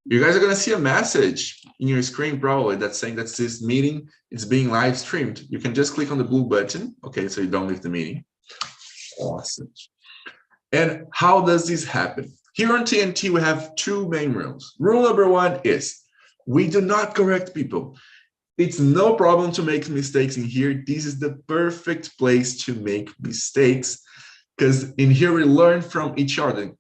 You guys are going to see a message in your screen probably that's saying that this meeting is being live streamed. You can just click on the blue button, okay, so you don't leave the meeting. Awesome. And how does this happen? Here on TNT, we have two main rules. Rule number one is we do not correct people. It's no problem to make mistakes in here. This is the perfect place to make mistakes because in here we learn from each other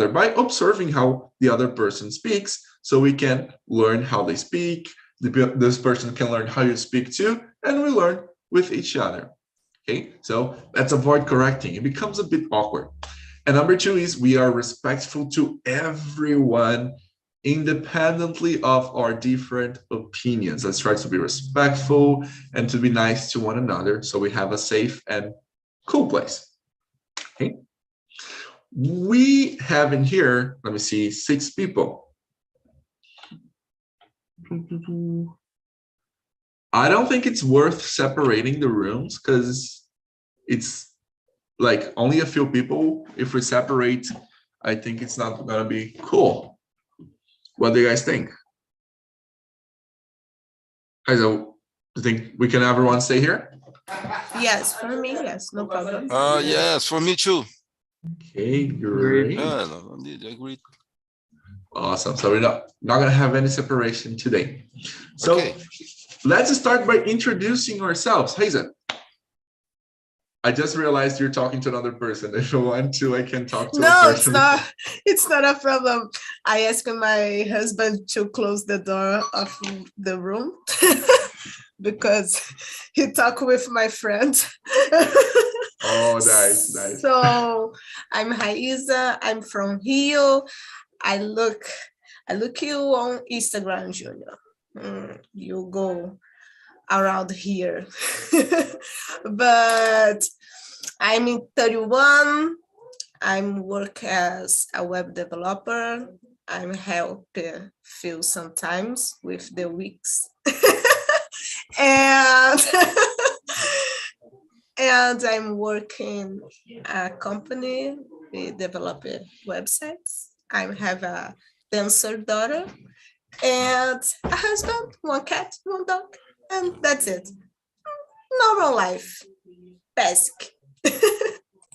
by observing how the other person speaks, so we can learn how they speak. This person can learn how you speak too, and we learn with each other. Okay, so let's avoid correcting. It becomes a bit awkward. And number two is we are respectful to everyone independently of our different opinions. Let's try to be respectful and to be nice to one another so we have a safe and cool place. Okay. We have in here, let me see, 6 people. I don't think it's worth separating the rooms because it's like only a few people. If we separate, I think it's not gonna be cool. What do you guys think? Guys, do you think we can everyone stay here? Yes, for me, yes, no problem. Yes, for me too. Okay, great. Agreed. Awesome. So we're not gonna have any separation today. So Okay. let's start by introducing ourselves. Hazen, I just realized you're talking to another person. If you want to, I can talk to a person. No, it's not a problem. I asked my husband to close the door of the room because he talked with my friend. Oh, nice. So I'm Raíza. I'm from Rio. I look you on Instagram, Junior. You go around here. But I'm 31. I'm work as a web developer. I'm help Phil sometimes with the Wix. and and I'm working a company. We develop websites. I have a dancer daughter and a husband, 1 cat, 1 dog, and that's it. Normal life. Basic.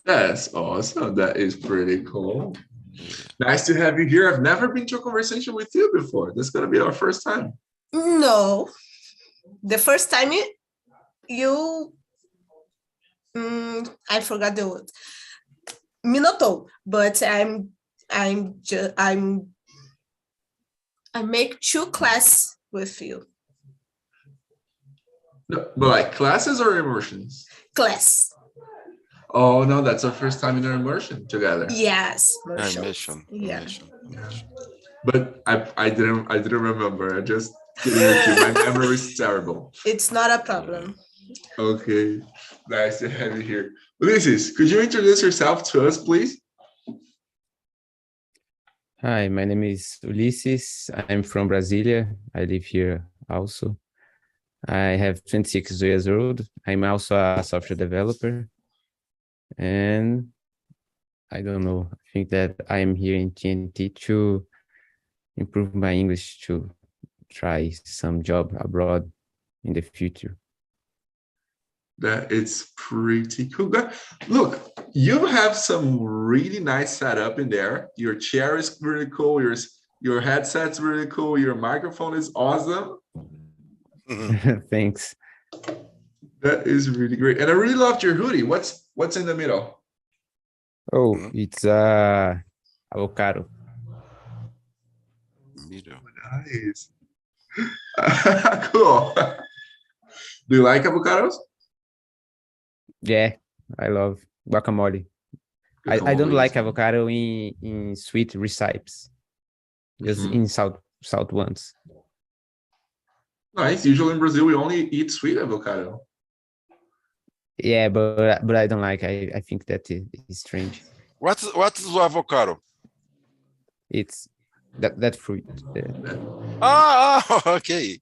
That's awesome. That is pretty cool. Nice to have you here. I've never been to a conversation with you before. This is going to be our first time. No. The first time you I forgot the word. Minotaur, but I make 2 classes with you. No, but like classes or immersions? Class. Oh no, that's our first time in our immersion together. Yes. Immersion. Yeah. But I didn't remember. I just kidding with you. My memory is terrible. It's not a problem. Okay. Nice to have you here. Ulysses, could you introduce yourself to us, please? Hi, my name is Ulysses. I'm from Brasilia. I live here also. I have 26 years old. I'm also a software developer. And I don't know, I think that I am here in TNT to improve my English, to try some job abroad in the future. That it's pretty cool. Look, you have some really nice setup in there. Your chair is really cool. Your headset's really cool. Your microphone is awesome. Thanks. That is really great. And I really loved your hoodie. What's in the middle? Oh, it's avocado. Nice. Cool. Do you like avocados? Yeah, I love guacamole. I don't like avocado in sweet recipes, just in salt ones. Nice. Usually in Brazil, we only eat sweet avocado. Yeah, but I don't like. I think that is strange. What is avocado? It's that fruit. Okay.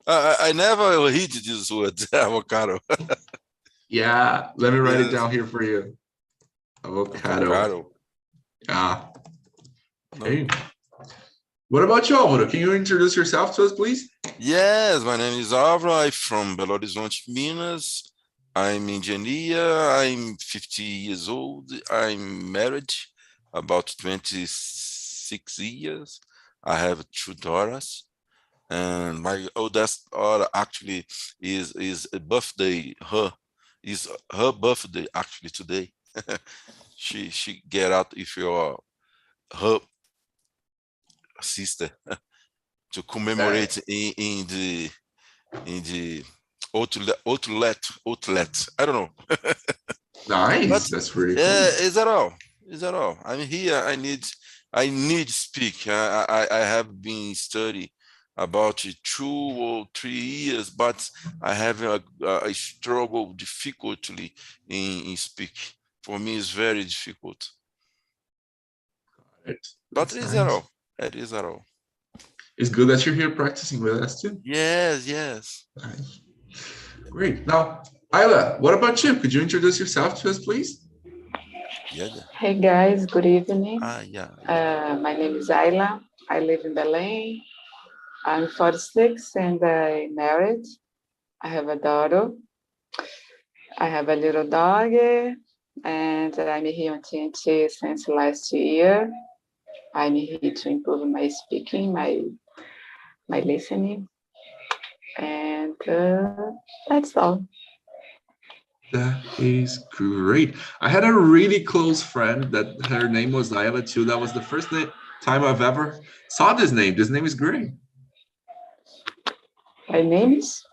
I never heard this word, avocado. Yeah, let me write it down here for you. Avocado. Avocado. Yeah. Okay. What about you, Alvaro? Can you introduce yourself to us, please? Yes, my name is Álvaro. I'm from Belo Horizonte, Minas. I'm engineer. I'm 50 years old. I'm married, about 26 years. I have 2 daughters, and my oldest daughter actually is a birthday. Is her birthday actually today. She get out if you're her sister to commemorate in the outlet. I don't know. Nice. But That's really yeah, cool. is that all? Is that all? I'm here. I need speak. I have been study about 2 or 3 years, but I have a struggle difficultly in speak. For me, it's very difficult. Right. But That's is that nice. all? It is that all? It's good that you're here practicing with us too. Yes, yes. Nice. Great. Now, Ayla, what about you? Could you introduce yourself to us, please? Yeah. Hey guys, good evening. Yeah. My name is Ayla. I live in Belém. I'm 46 and I'm married. I have a daughter. I have a little dog, and I'm here on TNT since last year. I'm here to improve my speaking, my listening, and that's all. That is great. I had a really close friend that her name was Ayla too. That was the first time I've ever saw this name. This name is great. My name is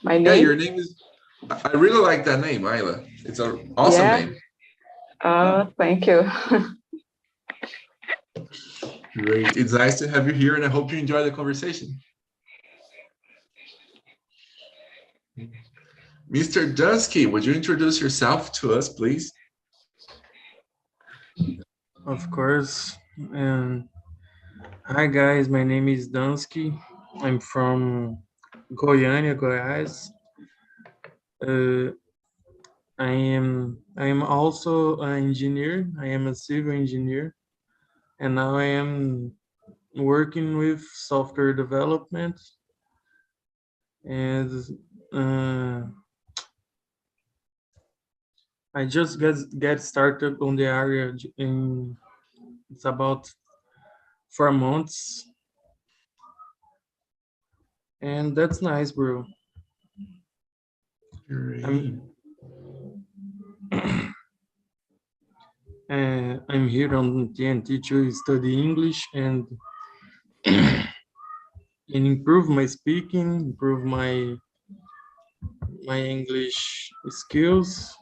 my Yeah, name. your name is. I really like that name, Ayla. It's an awesome Yeah. name. Thank you. Great. It's nice to have you here, and I hope you enjoy the conversation. Mr. Dunsky, would you introduce yourself to us, please? Of course. Hi guys, my name is Dunsky. I'm from Goiânia, Goiás. I am also an engineer. I am a civil engineer, and now I am working with software development. And I just get started on the area in it's about 4 months, and that's nice, bro. Great. I'm here on TNT to study English and improve my speaking, improve my English skills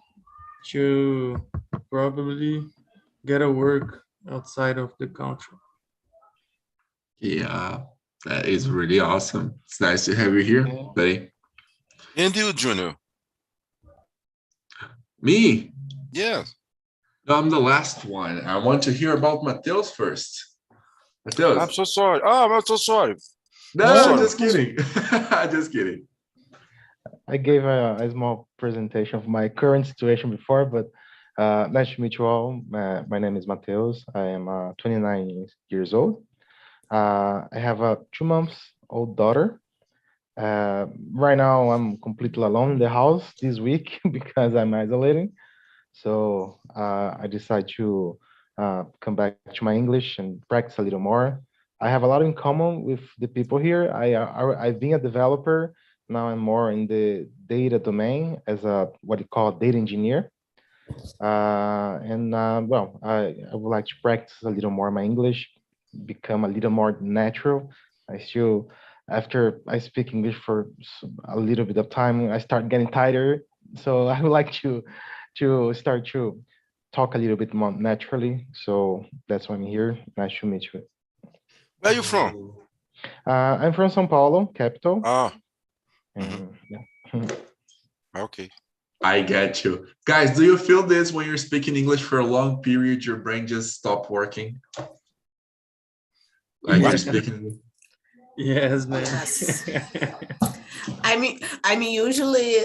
to probably get a work outside of the country. Yeah, that is really awesome. It's nice to have you here, buddy. And you, Junior? Me? Yes. No, I'm the last one. I want to hear about Mateus first. Mateus. I'm so sorry. Oh, I'm so sorry. No, Sorry. just kidding. Just kidding. I gave a small presentation of my current situation before, but nice to meet you all. My name is Mateus. I am 29 years old. I have a 2-month-old daughter. Right now, I'm completely alone in the house this week because I'm isolating. So I decided to come back to my English and practice a little more. I have a lot in common with the people here. I've been a developer. Now I'm more in the data domain as what you call data engineer. Well, I would like to practice a little more my English, become a little more natural. After I speak English for a little bit of time, I start getting tired. So I would like to start to talk a little bit more naturally. So that's why I'm here. Nice to meet you. Where are you from? I'm from São Paulo, capital. Ah. Yeah. Okay. I get you. Guys, do you feel this when you're speaking English for a long period, your brain just stopped working? Like you're speaking. Yes, man. Yes. I'm usually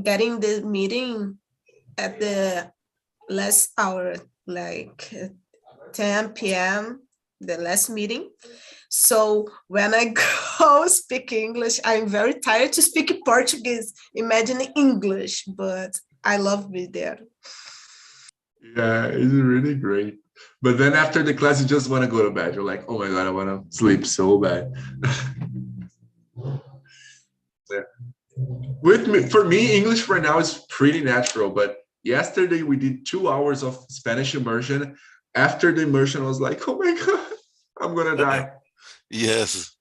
getting the meeting at the last hour, like 10 p.m. the last meeting. So when I go speak English, I'm very tired to speak Portuguese. Imagine English, but I love being there. Yeah, it's really great. But then after the class, you just want to go to bed. You're like, oh my God, I want to sleep so bad. Yeah. For me, English right now is pretty natural. But yesterday we did 2 hours of Spanish immersion. After the immersion, I was like, oh my God, I'm going to die. Yes.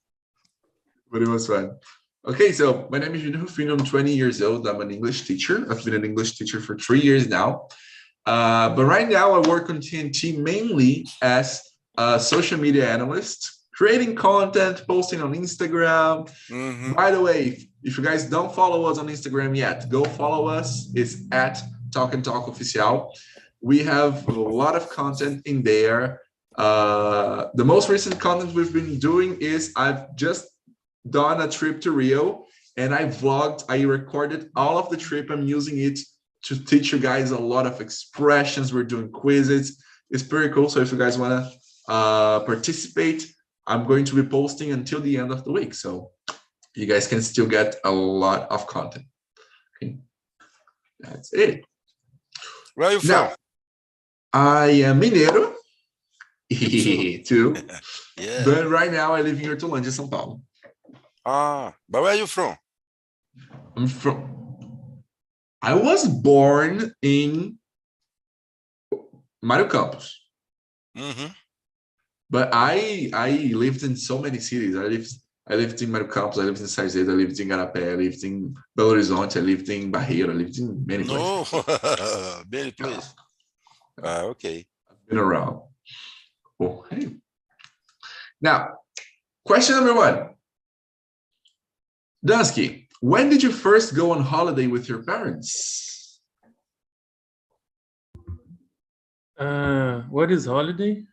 But it was fun. Okay, so my name is Junior Rufino. I'm 20 years old. I'm an English teacher. I've been an English teacher for 3 years now. But right now I work on TNT mainly as a social media analyst, creating content, posting on Instagram. By the way, if you guys don't follow us on Instagram yet, go follow us. It's at Talk and Talk Official. We have a lot of content in there. The most recent content we've been doing is I've just done a trip to Rio and I vlogged, I recorded all of the trip. I'm using it to teach you guys a lot of expressions. We're doing quizzes. It's pretty cool. So if you guys want to participate, I'm going to be posting until the end of the week. So you guys can still get a lot of content. Okay. That's it. Where are you from? Now, I am Mineiro, too. Yeah. But right now I live in Hortolândia, São Paulo. But where are you from? I was born in Mário Campos. But I lived in so many cities. I lived in Mário Campos, I lived in Sarzedo, I lived in Garapé, I lived in Belo Horizonte, I lived in Barreiro, I lived in many places. No, many places. Okay. I've been around. Okay. Now, question number 1. Dunsky, when did you first go on holiday with your parents? What is holiday?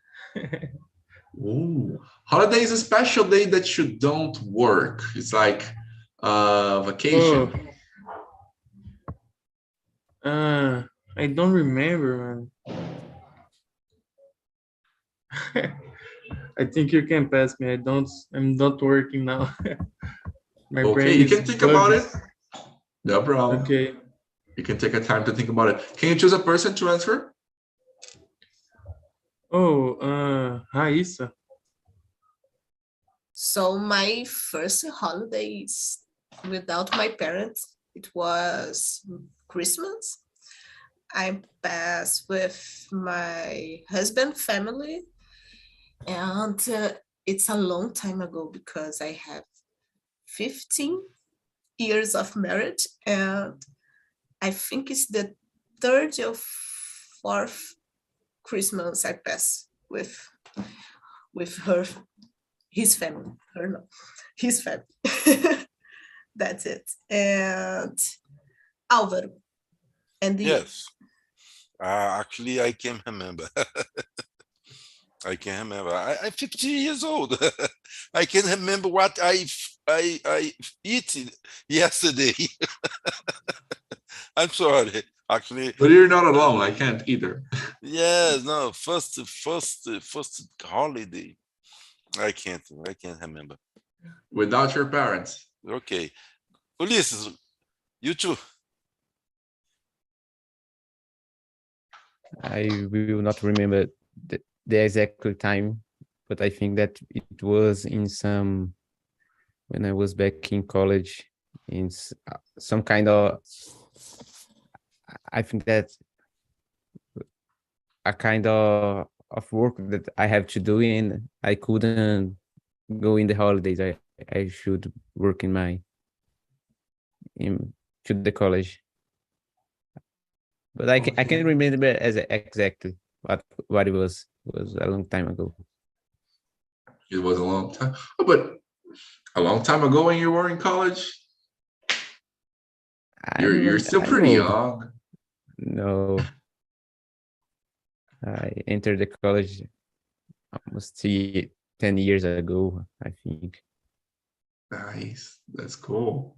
Ooh. Holiday is a special day that you don't work. It's like vacation. I don't remember, man. I think you can pass me. I'm not working now. My Okay, you can think about it. No problem. Okay. You can take a time to think about it. Can you choose a person to answer? Raíssa. So my first holidays without my parents, it was Christmas. I passed with my husband's family, and it's a long time ago because I have 15 years of marriage, and I think it's the 3rd or 4th Christmas I pass with her, his family. His family. That's it. And Álvaro. And yes. Actually, I can remember. I can remember. I'm 50 years old. I can remember what I eat yesterday. I'm sorry. Actually, but you're not alone. I can't either. Yes, no. First holiday. I can't remember. Without your parents. Okay. Ulisses, you too. I will not remember the exact time, but I think that it was when I was back in college, in some kind of, I think that a kind of work that I have to do, and I couldn't go in the holidays. I should work to the college. But I can't remember as exactly what it was. It was a long time ago. It was a long time. Oh, but a long time ago when you were in college? You're still pretty young. No. I entered the college almost 10 years ago, I think. Nice. That's cool.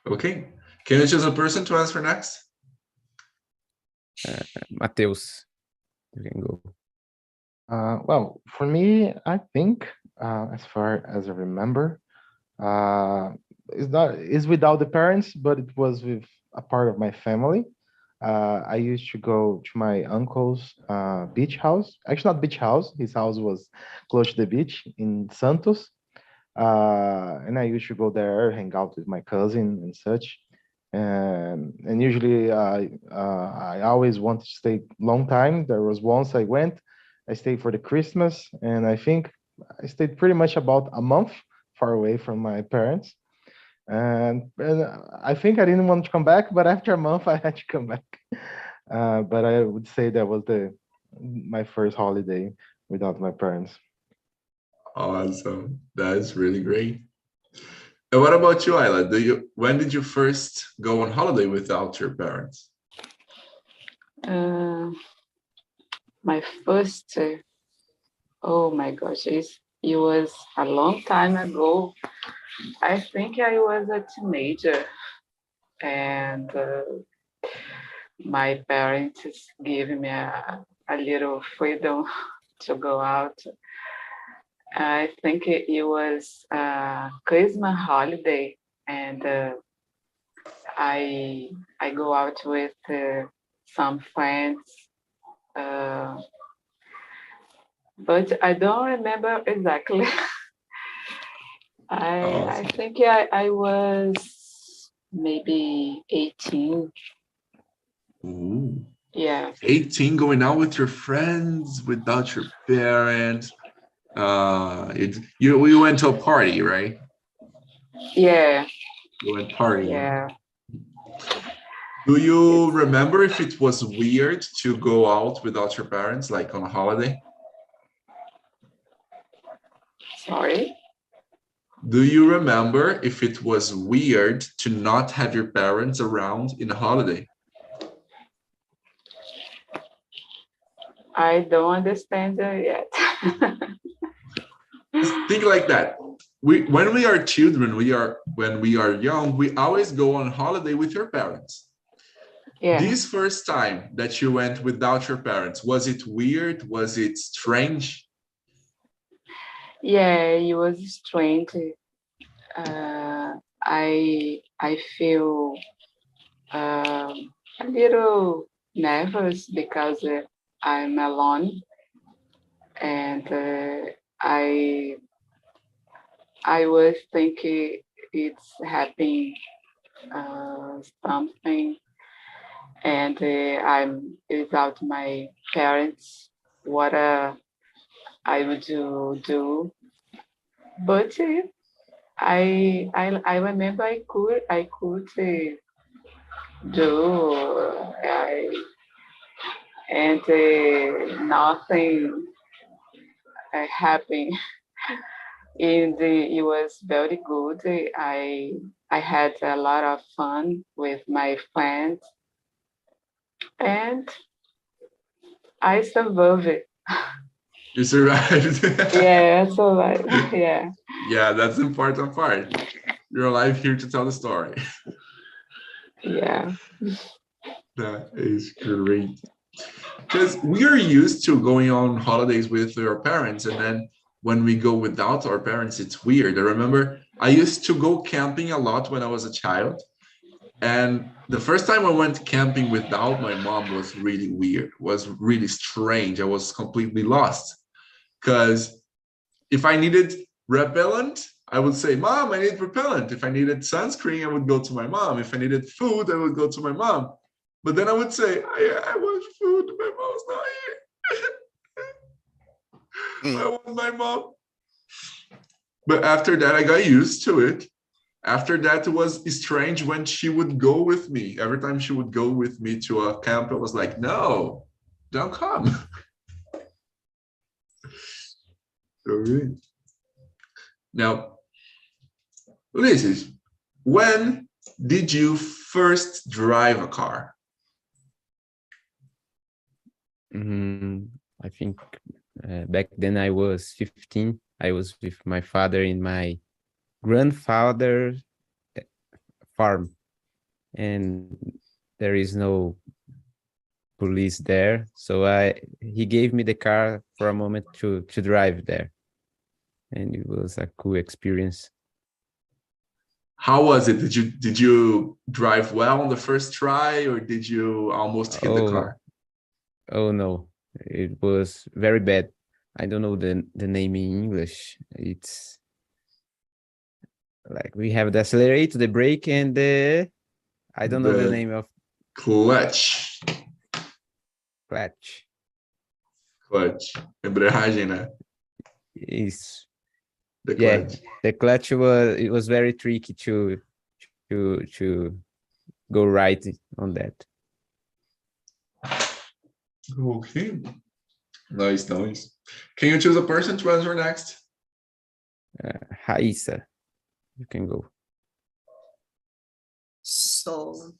Okay. Can you choose a person to answer next? Mateus, you can go. Well, for me, I think, as far as I remember, uh, is without the parents, but it was with a part of my family. I used to go to my uncle's beach house. Actually, not beach house. His house was close to the beach in Santos. And I used to go there, hang out with my cousin and such. And usually I always wanted to stay long time. There was once I went, I stayed for the Christmas, and I think I stayed pretty much about a month far away from my parents. And I think I didn't want to come back, but after a month I had to come back. But I would say that was the my first holiday without my parents. Awesome. That's really great. And what about you, Ayla? When did you first go on holiday without your parents? Uh, my first, oh my gosh, it was a long time ago. I think I was a teenager, and my parents gave me a little freedom to go out. I think it was Christmas holiday, and I go out with some friends, uh, but I don't remember exactly. I Awesome. think I was maybe 18. Ooh. Yeah. 18 going out with your friends without your parents. You went to a party, right? Yeah. You went partying. Yeah. Do you remember if it was weird to go out without your parents, like on a holiday? Sorry. Do you remember if it was weird to not have your parents around in a holiday? I don't understand yet. Think like that. When we are children, when we are young, we always go on holiday with your parents. Yeah. This first time that you went without your parents, was it weird? Was it strange? Yeah, it was strange. I feel a little nervous because I'm alone, and I was thinking it's happening something, and I'm without my parents. What I would do, but I remember I could do and nothing happened. And it was very good. I had a lot of fun with my friends, and I survived. You survived. Yeah, I survived. Yeah. Yeah, that's the important part. You're alive here to tell the story. Yeah. That is great. Because we are used to going on holidays with our parents, and then when we go without our parents, it's weird. I remember I used to go camping a lot when I was a child, and the first time I went camping without my mom was really weird, was really strange. I was completely lost because if I needed repellent, I would say, Mom, I need repellent. If I needed sunscreen, I would go to my mom. If I needed food, I would go to my mom. But then I would say, I want food. My mom's not here. I want my mom. But after that, I got used to it. After that, it was strange when she would go with me. Every time she would go with me to a camp, I was like, no, don't come. Okay. Now, Ulysses, when did you first drive a car? I think back then I was 15. I was with my father in my grandfather's farm, and there is no police there. So he gave me the car for a moment to drive there. And it was a cool experience. How was it? Did you drive well on the first try, or did you almost hit the car? Oh no, it was very bad. I don't know the name in English. It's like we have the accelerator, the brake, and I don't know the name of clutch. Clutch. Embreagem, né? Isso. The clutch. Yeah, the clutch was very tricky to go right on that. Okay. Nice. Can you choose a person to answer next? Raíssa, you can go. So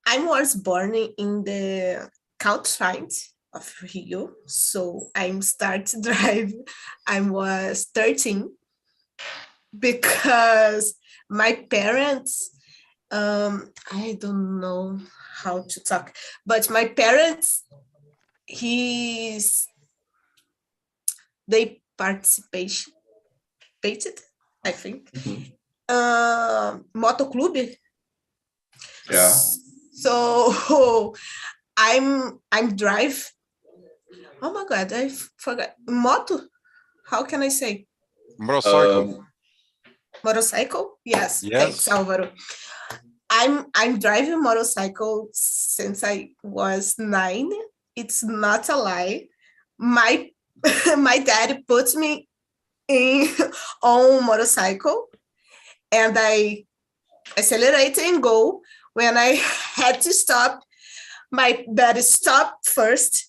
I was born in the countryside of Rio. So I started driving. I was 13 because my parents, I don't know how to talk, but my parents, they participated, I think, moto club. Yeah. So I'm drive. Oh my God, I forgot. Moto? How can I say? Motorcycle. Motorcycle? Yes. Yes. Thanks, Alvaro. I'm driving motorcycle since I was 9. It's not a lie. My dad put me on motorcycle, and I accelerated and go. When I had to stop, my dad stopped first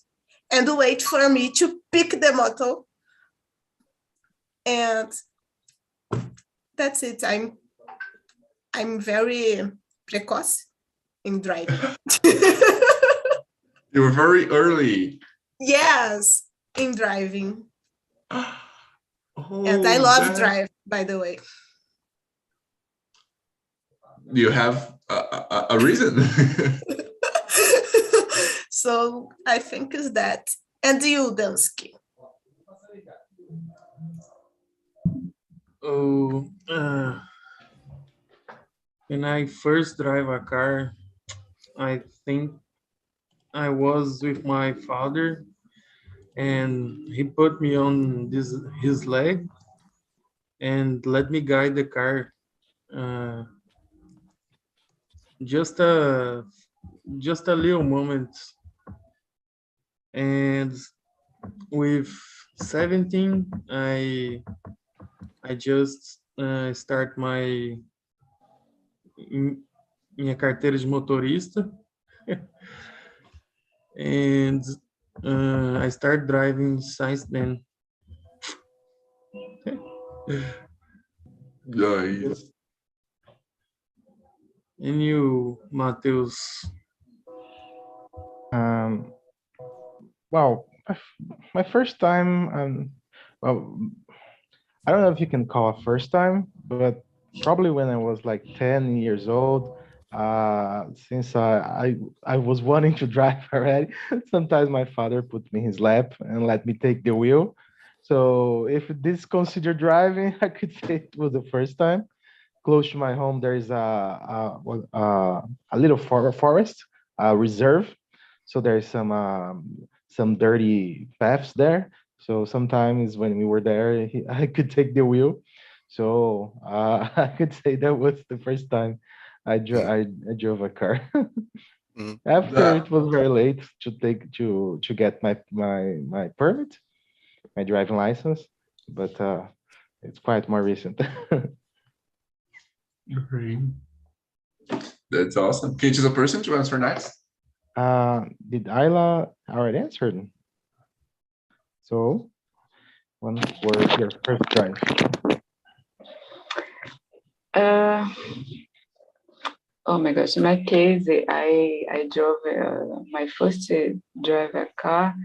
and wait for me to pick the motor. And that's it. I'm very precoce in driving. You were very early. Yes, in driving. Oh, And I love drive, by the way. You have a reason. So I think is that. And you, Dansky? Oh, when I first drive a car, I think I was with my father, and he put me on his leg and let me guide the car. Just a little moment, and with 17, I just start minha carteira de motorista, and I start driving since then. Nice. And you, Mateus? Well, my first time, well, I don't know if you can call a first time, but probably when I was like 10 years old, since I was wanting to drive already, sometimes my father put me in his lap and let me take the wheel. So if this is considered driving, I could say it was the first time. Close to my home, there is a little forest reserve. So there's some dirty paths there. So sometimes when we were there, I could take the wheel. So I could say that was the first time I drove a car. After it was very late to get my permit, my driving license, but it's quite more recent. Great. That's awesome. Can you choose a person to answer next? Did Ayla already answered? So, one for your first drive. Oh my gosh, in my case, I drove my first drive a car.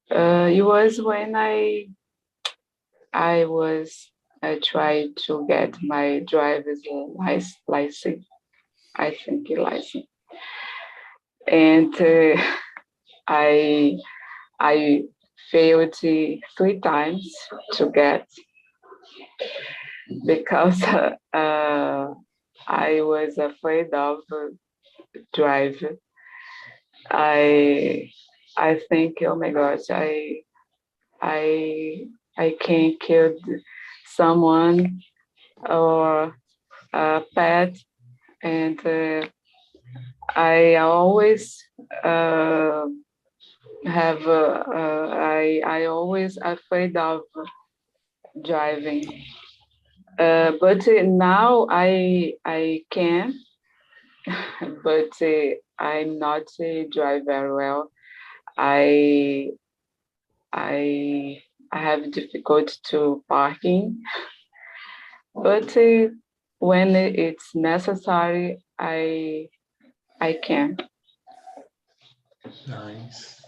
It was when I tried to get my driver's license. I think license. and I failed 3 times to get, because I was afraid of drive. I think, oh my gosh, I can kill someone or a pet, and I always I always afraid of driving. But now I can, but I'm not drive very well. I I have difficulty to parking, but when it's necessary, I can. Nice.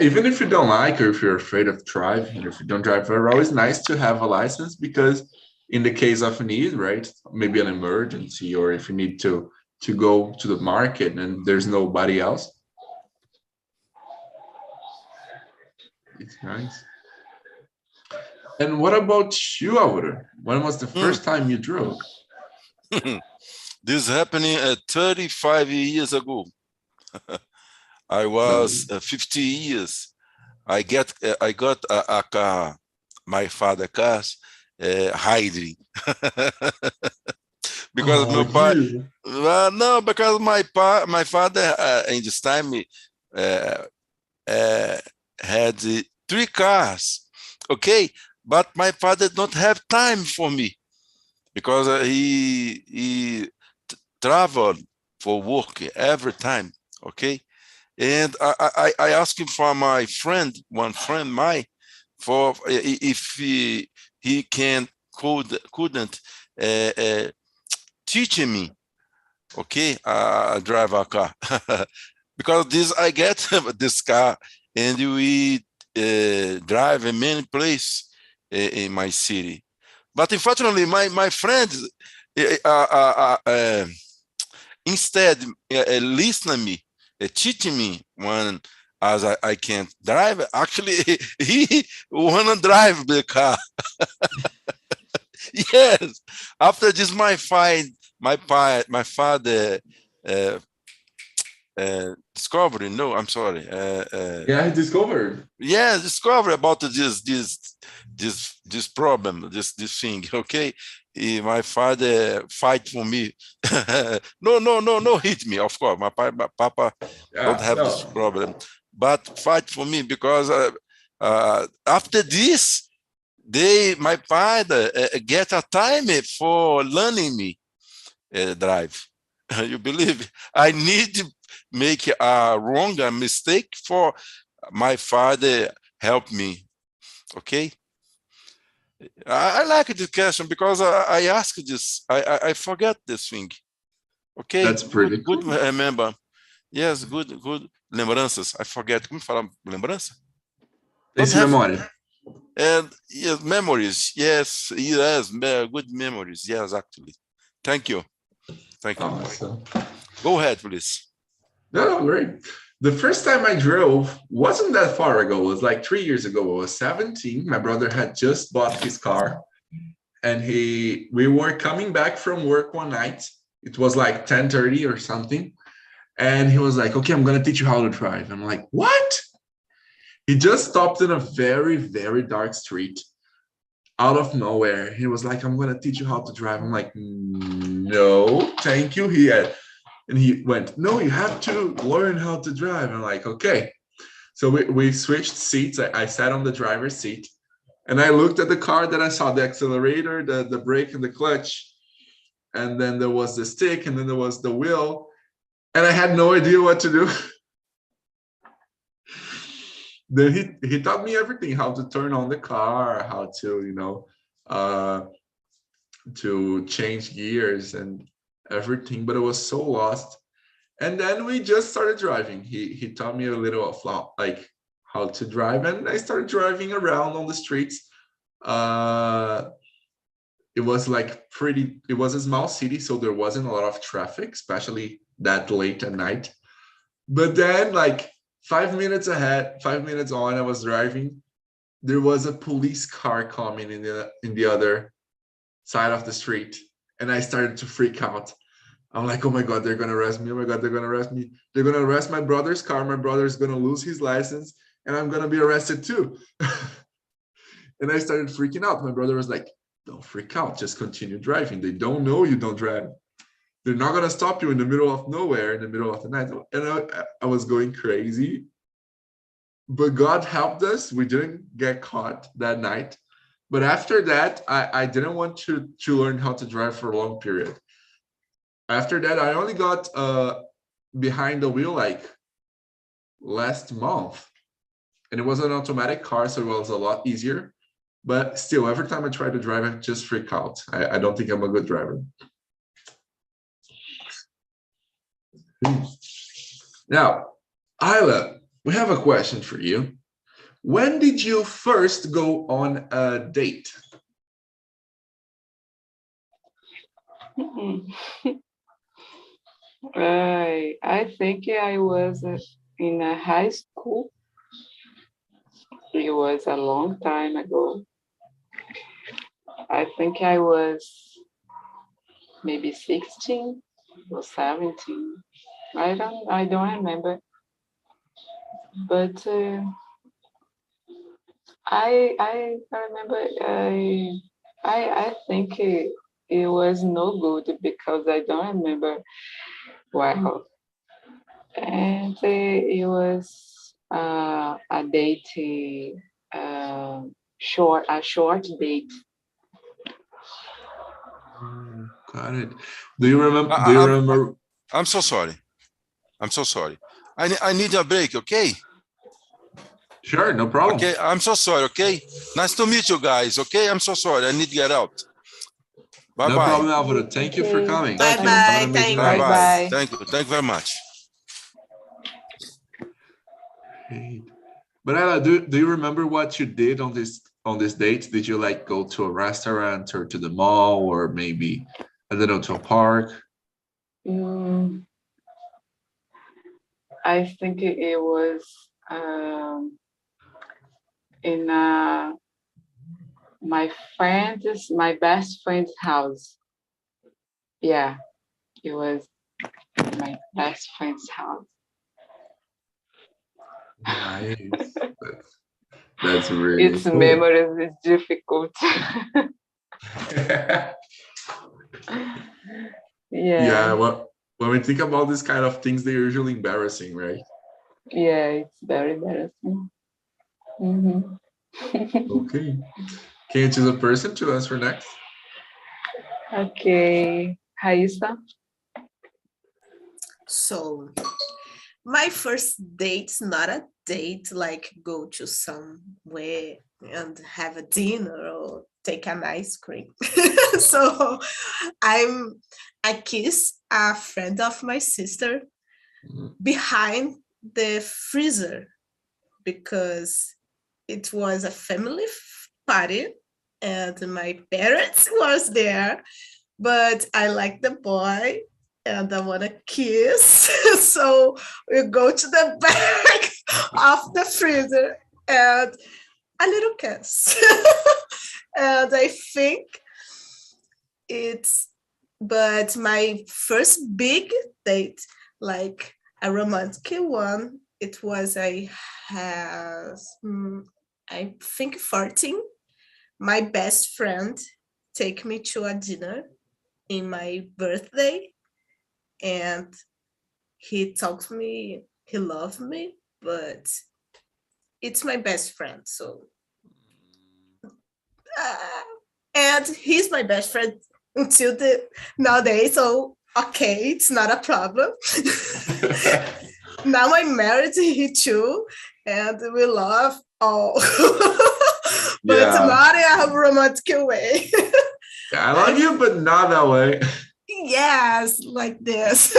Even if you don't like, or if you're afraid of driving, or if you don't drive very well, it's nice to have a license, because in the case of a need, right? Maybe an emergency, or if you need to go to the market and there's nobody else. It's nice. And what about you, Aura? When was the first time you drove? This happening 35 years ago. I was 50 years. I got a car, my father cars, hiding. Because no, because my father in this time had 3 cars, okay, but my father don't have time for me, because he traveled for work every time, okay. And I asked him for my friend, one friend mine, for if he couldn't teach me, okay, drive a car. Because this I get this car, and we drive in many places in my city. But unfortunately, my friends instead listen me, teaching me when as I can't drive. Actually, he wanna drive the car. Yes. After this, my father discovery. No, I'm sorry. Yeah, he discovered. Yeah, discover about this problem, this thing. Okay, my father fight for me. No, hit me. Of course, my papa don't have this problem, but fight for me, because after this, my father get a time for learning me drive. You believe? I need to make a wrong mistake for my father help me. Okay. I like this question, because I asked this. I forget this thing. Okay. That's pretty good. Cool. Remember. Yes, good lembranças. I forget. Como fala lembrança? Esse memória. And yes, memories. Yes, good memories. Yes, actually. Thank you. Awesome. Go ahead, please. No, great. The first time I drove wasn't that far ago. It was like 3 years ago. I was 17. My brother had just bought his car, and we were coming back from work one night. It was like 10:30 or something. And he was like, okay, I'm going to teach you how to drive. I'm like, what? He just stopped in a very, very dark street out of nowhere. He was like, I'm going to teach you how to drive. I'm like, no, thank you. And he went, no, you have to learn how to drive. I'm like, okay. So we switched seats. I sat on the driver's seat, and I looked at the car. Then I saw the accelerator, the brake, and the clutch. And then there was the stick, and then there was the wheel. And I had no idea what to do. Then he taught me everything, how to turn on the car, how to, to change gears and everything, but I was so lost. And then we just started driving. He taught me a little of like how to drive, and I started driving around on the streets. It was it was a small city, so there wasn't a lot of traffic, especially that late at night. But then, like 5 minutes ahead, 5 minutes on, I was driving. There was a police car coming in the other side of the street, and I started to freak out. I'm like, oh my God, they're gonna arrest me. Oh my God, they're gonna arrest me. They're gonna arrest my brother's car. My brother's gonna lose his license, and I'm gonna be arrested too. And I started freaking out. My brother was like, don't freak out, just continue driving. They don't know you don't drive. They're not gonna stop you in the middle of nowhere, in the middle of the night. And I was going crazy. But God helped us. We didn't get caught that night. But after that, I didn't want to learn how to drive for a long period. After that, I only got behind the wheel like last month. And it was an automatic car, so it was a lot easier. But still, every time I try to drive, I just freak out. I don't think I'm a good driver. Now, Ayla, we have a question for you. When did you first go on a date? I think I was in a high school. It was a long time ago. I think I was maybe 16 or 17. I don't remember. But I remember I think it was no good because I don't remember well. And it was a date, a short date. Got it. Do you remember? Do you remember? I'm so sorry. I'm so sorry. I need a break, okay? Sure, no problem. Okay, I'm so sorry, okay? Nice to meet you guys, okay? I'm so sorry. I need to get out. Bye-bye. No problem, Alvaro. Thank you for Okay. coming. Thank you. Bye-bye. Have an amazing Thank night. Bye-bye. Bye. Thank you. Thank you very much. Great. But Ella, do you remember what you did on this date? Did you like go to a restaurant or to the mall or maybe, I don't know, to a park? I think it was in my best friend's house. Yeah, it was my best friend's house. Nice. That's really Its cool. memories is difficult. Yeah, Yeah, well, when we think about this kind of things, they're usually embarrassing, right? yeah, it's very embarrassing. Mhm. Okay. Can you choose a person to answer next? Okay, Raíssa. So my first date's not a date like go to somewhere and have a dinner or take an ice cream. So I kissed a friend of my sister behind the freezer because it was a family party and my parents was there, but I like the boy and I want to kiss. So we go to the back of the freezer and a little kiss. And I think but my first big date, like a romantic one, it was I think 14. My best friend take me to a dinner in my birthday, and he talked to me, he loved me, but it's my best friend, so and he's my best friend until nowadays, so okay, it's not a problem. Now I'm married to he too, and we love all. But Yeah. not in a romantic way. Yeah, I love you, but not that way. Yes, like this.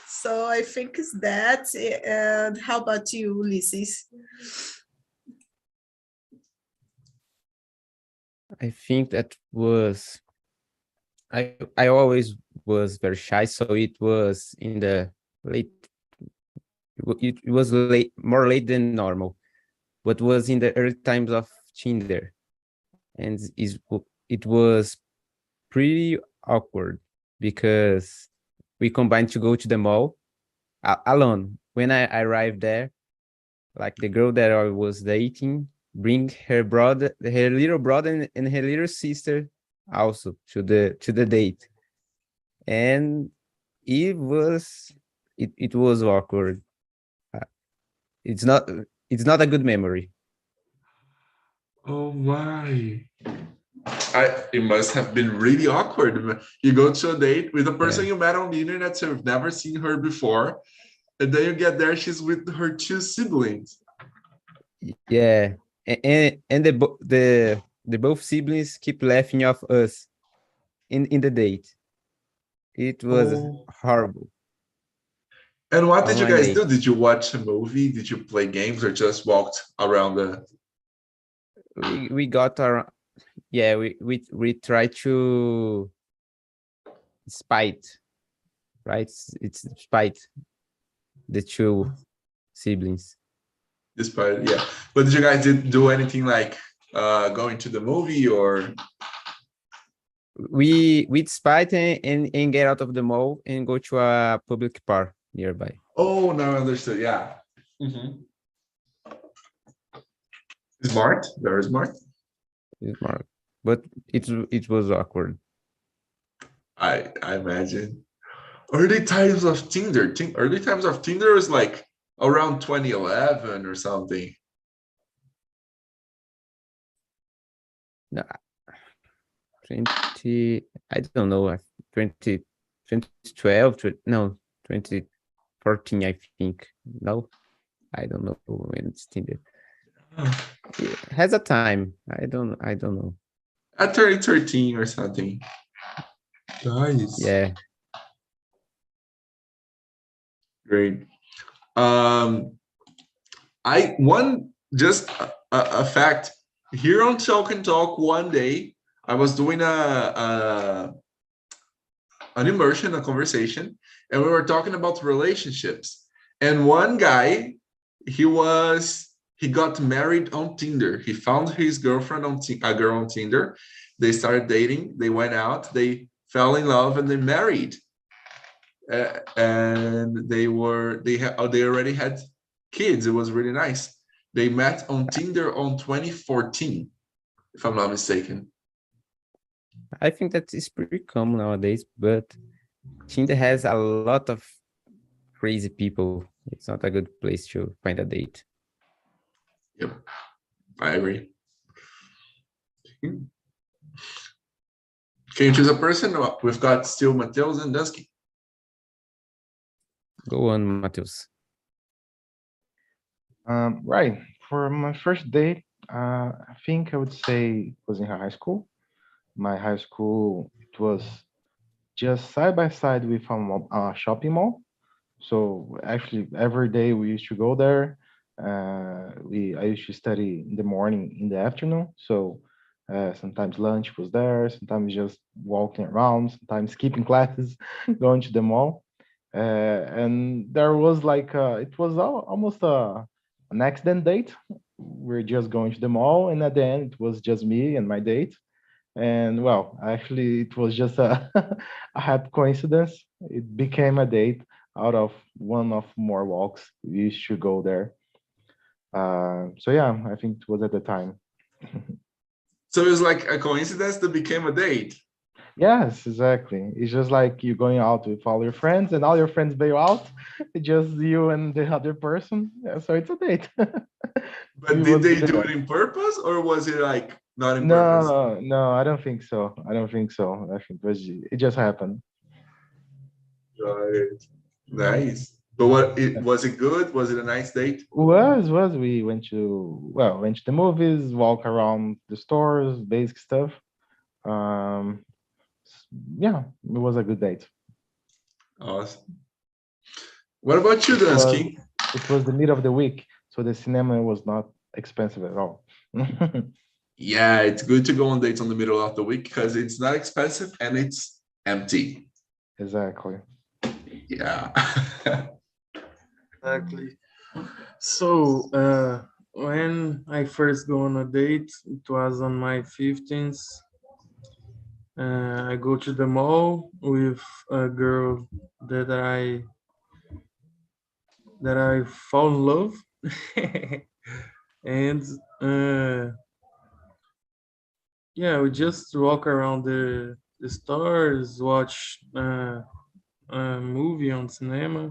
So I think it's that. And how about you, Ulysses? I think that was I always was very shy, so it was in the late it was late, more late than normal, but was in the early times of Tinder, and it was pretty awkward because we combined to go to the mall alone. When I arrived there, like the girl that I was dating, bring her brother, her little brother, and her little sister also to the date, and it was awkward. Uh, It's not a good memory. Oh my. It must have been really awkward. You go to a date with a person Yeah. you met on the internet, so you've never seen her before, and then you get there, she's with her two siblings. Yeah, and the both siblings keep laughing off us in the date. It was Oh. horrible. And what did you Online guys date. do? Did you watch a movie? Did you play games or just walked around the We got our, yeah, we try to spite, right? It's spite the two siblings. despite yeah. But did you guys do anything like going to the movie or We spite and get out of the mall and go to a public park nearby. oh no, I understood. Yeah. Mhm. Smart, very smart. It's more, but it was awkward. I imagine. Early times of Tinder. Early times of Tinder is like around 2011 or something. No, 20, I don't know, 20, 2012, no, 2014, I think. No, I don't know when it's Tinder. It has a time. I don't know. At 2013 or something. Nice. Yeah. Great. Just a fact here on Talk and Talk one day, I was doing an immersion, a conversation, and we were talking about relationships. And one guy, he got married on Tinder. He found his girlfriend a girl on Tinder. They started dating. They went out. They fell in love and they married. And they already had kids. It was really nice. They met on Tinder on 2014, if I'm not mistaken. I think that is pretty common nowadays, but Tinder has a lot of crazy people. It's not a good place to find a date. Yep, I agree. Can you choose a person? We've got still Mateus and Dusky. Go on, Matheus. Right. For my first date, I think I would say it was in high school. My high school, it was just side by side with a shopping mall. So actually, every day we used to go there. I used to study in the morning, in the afternoon. So sometimes lunch was there. Sometimes just walking around. Sometimes skipping classes, going to the mall. And there was like it was almost an accident date. We're just going to the mall, and at the end, it was just me and my date. And well, actually, it was just a, a happy coincidence. It became a date out of one of more walks we used to go there. So yeah, I think it was at the time. So it was like a coincidence that became a date. Yes, exactly. It's just like you going out with all your friends, and all your friends bail out. Just you and the other person. Yeah, so it's a date. But It did was they good do enough. it in purpose or was it like not in purpose? No, no, I don't think so. I don't think so. I think it just happened. Got it. Nice. But was it good? Was it a nice date? Was we went to the movies, walk around the stores, basic stuff. Um, yeah, it was a good date. Awesome. What about you, Dunsky? It was the middle of the week, so the cinema was not expensive at all. Yeah, it's good to go on dates on the middle of the week because it's not expensive and it's empty. Exactly. Yeah. Exactly. So, when I first go on a date, it was on my 15th. I go to the mall with a girl that I fall in love, and uh, yeah, we just walk around the stores, watch a movie on cinema.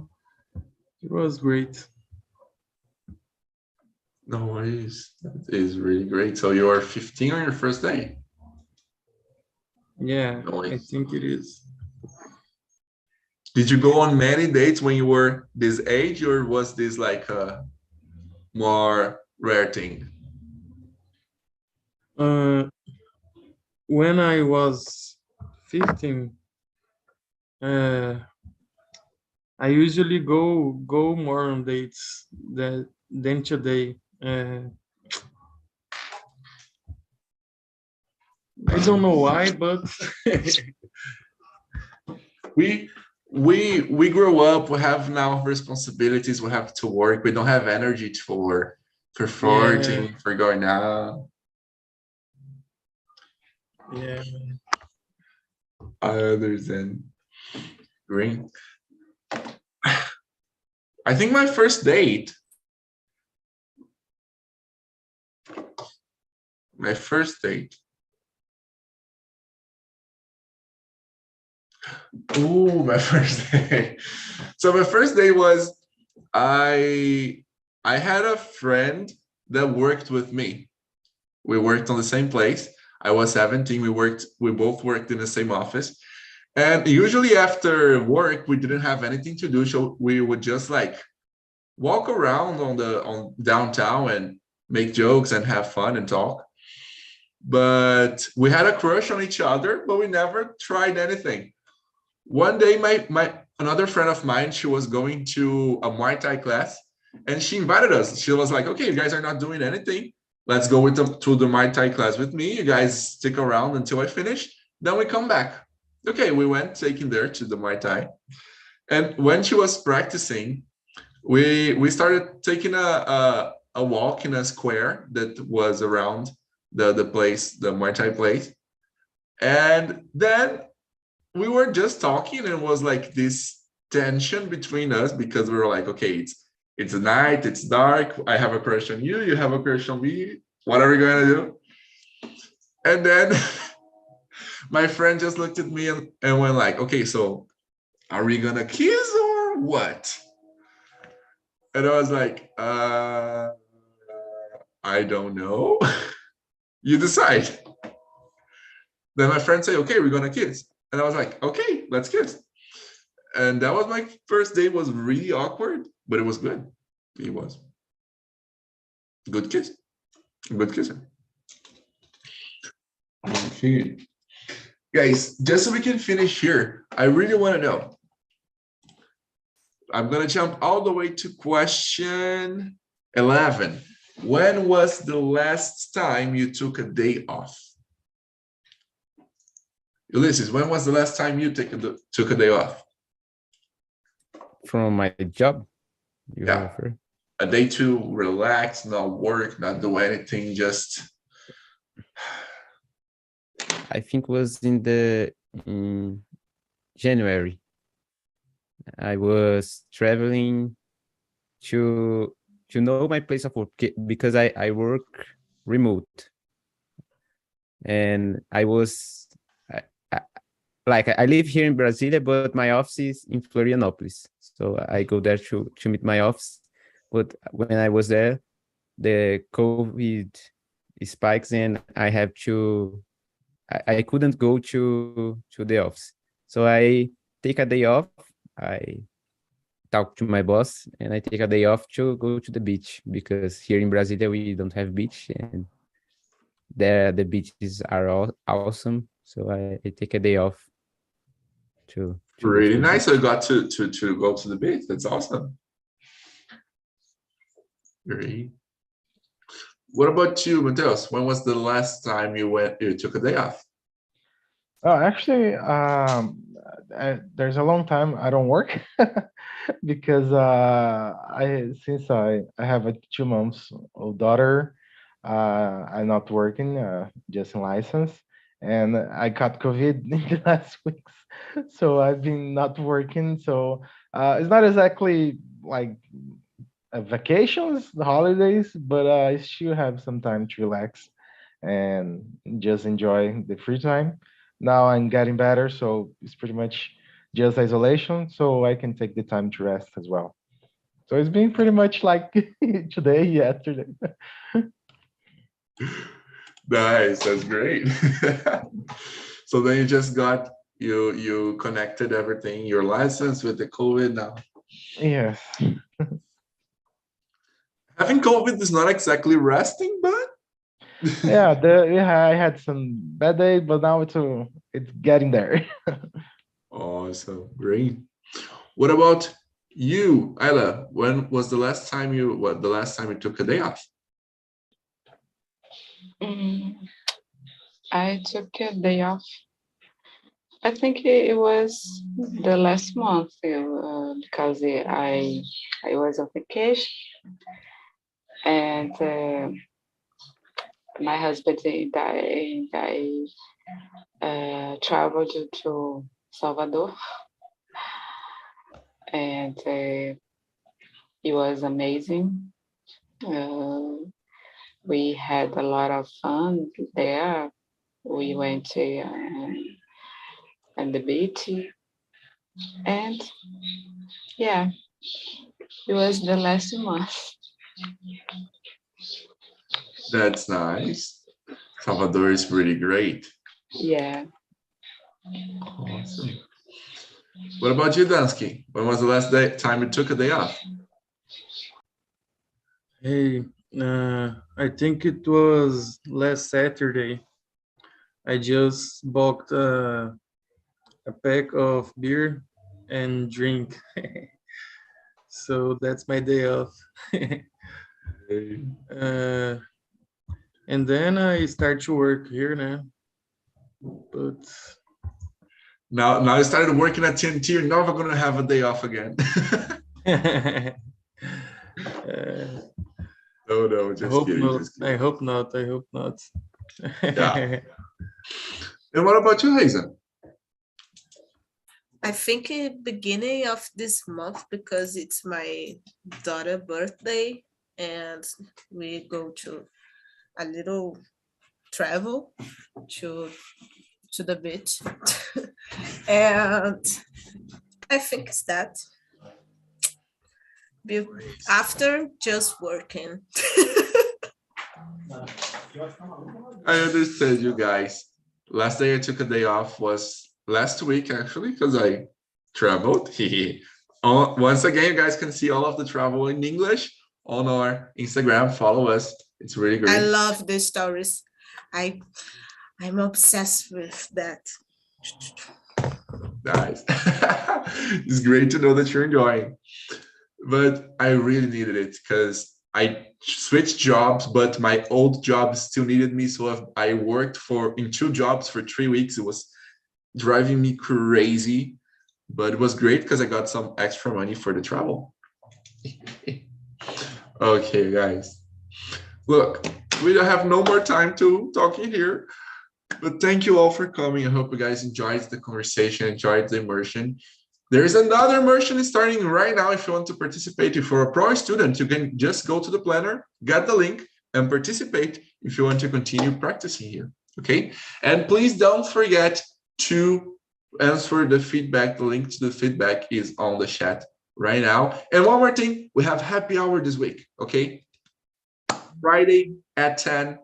It was great. No worries. That is really great. So you are 15 on your first day. Yeah, No I worries. think it is. Did you go on many dates when you were this age, or was this like a more rare thing? Uh, when I was 15, uh, I usually go more on dates than today. I don't know why, but We grow up, we have now responsibilities, we have to work, we don't have energy for yeah, flirting, for going out. yeah. I understand. Green. I think my first date. Oh, my first day. So my first day was I I had a friend that worked with me. We worked on the same place. I was 17. We both worked in the same office. And usually after work, we didn't have anything to do. So we would just like walk around on downtown and make jokes and have fun and talk. But we had a crush on each other, but we never tried anything. One day, my another friend of mine, she was going to a Muay Thai class, and she invited us. She was like, "Okay, you guys are not doing anything. Let's go to the Muay Thai class with me. You guys stick around until I finish. Then we come back." Okay, we went taking there to the Muay Thai, and when she was practicing, we started taking a walk in a square that was around the place, the Muay Thai place, and then we were just talking, and it was like this tension between us because we were like, okay, it's a night, it's dark, I have a crush on you, you have a crush on me, what are we gonna do? And then my friend just looked at me and went like, okay, so are we gonna kiss or what? And I was like, I don't know. You decide. Then my friend said, okay, we're gonna kiss. And I was like, okay, let's kiss. And that was my first day. Was really awkward, but it was good. It was good kiss, good kissing. Okay. Guys, just so we can finish here, I really want to know. I'm gonna jump all the way to question 11. When was the last time you took a day off? Ulysses, when was the last time you took a day off? From my job, you Yeah. refer? A day to relax, not work, not do anything, just. I think was in January. I was traveling to know my place of work because I work remote, and I was like I live here in Brasilia, but my office is in Florianopolis. So I go there to meet my office. But when I was there, the COVID spikes, and I have to. I couldn't go to the office, so I take a day off. I talk to my boss, and I take a day off to go to the beach because here in Brasilia we don't have beach, and there the beaches are all awesome. So I take a day off to go to Really the nice. So you beach. got to go to the beach. That's awesome. Great. What about you, Mateus? When was the last time you took a day off? Oh, actually, there's a long time I don't work because I have a 2 months old daughter, I'm not working, just in license, and I got COVID in the last weeks, so I've been not working. So it's not exactly like vacations, the holidays, but I still have some time to relax and just enjoy the free time. Now I'm getting better, so it's pretty much just isolation, so I can take the time to rest as well. So it's been pretty much like today, yesterday. Nice, that's great. So then you just got you connected everything, your license with the COVID now. Yes. Having COVID is not exactly resting, but Yeah, I had some bad days, but now it's getting there. awesome, great. What about you, Ayla? When was the last time you took a day off? I took a day off. I think it was the last month because I was on vacation and my husband and I traveled to Salvador, and it was amazing. We had a lot of fun there. We went to and the beach, and yeah, it was the last month. That's nice. Salvador is pretty great. Yeah. Awesome. What about you, Dansky? When was the last time you took a day off? Hey, I think it was last Saturday. I just bought a pack of beer and drink. So that's my day off. And then I start to work here now. But now I started working at TNT. You're never gonna have a day off again. No, just kidding. I hope not. Yeah. And what about you, Hazen? I think in beginning of this month, because it's my daughter's birthday and we go to a little travel to the beach. And I think it's that. After just working. I understand you guys. Last day I took a day off was last week, actually, because I traveled. Once again, you guys can see all of the travel in English on our Instagram. Follow us. It's really great. I love the stories. I'm obsessed with that. Nice. It's great to know that you're enjoying. But I really needed it because I switched jobs, but my old job still needed me. So I worked in 2 jobs for 3 weeks. It was driving me crazy, but it was great because I got some extra money for the travel. Okay, guys. Look, we don't have no more time to talk in here, but thank you all for coming. I hope you guys enjoyed the conversation, enjoyed the immersion. There's another immersion starting right now. If you want to participate, if you're a pro student, you can just go to the planner, get the link, and participate if you want to continue practicing here, okay? And please don't forget to answer the feedback. The link to the feedback is on the chat right now. And one more thing, we have happy hour this week, okay? Friday at 10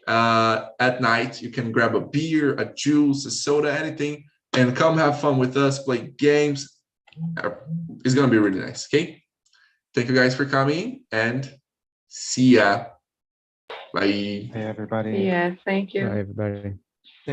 at night, you can grab a beer, a juice, a soda, anything, and come have fun with us, play games. It's gonna be really nice, okay? Thank you guys for coming and see ya. Bye. Hey, everybody. Yeah, thank you. Bye, everybody.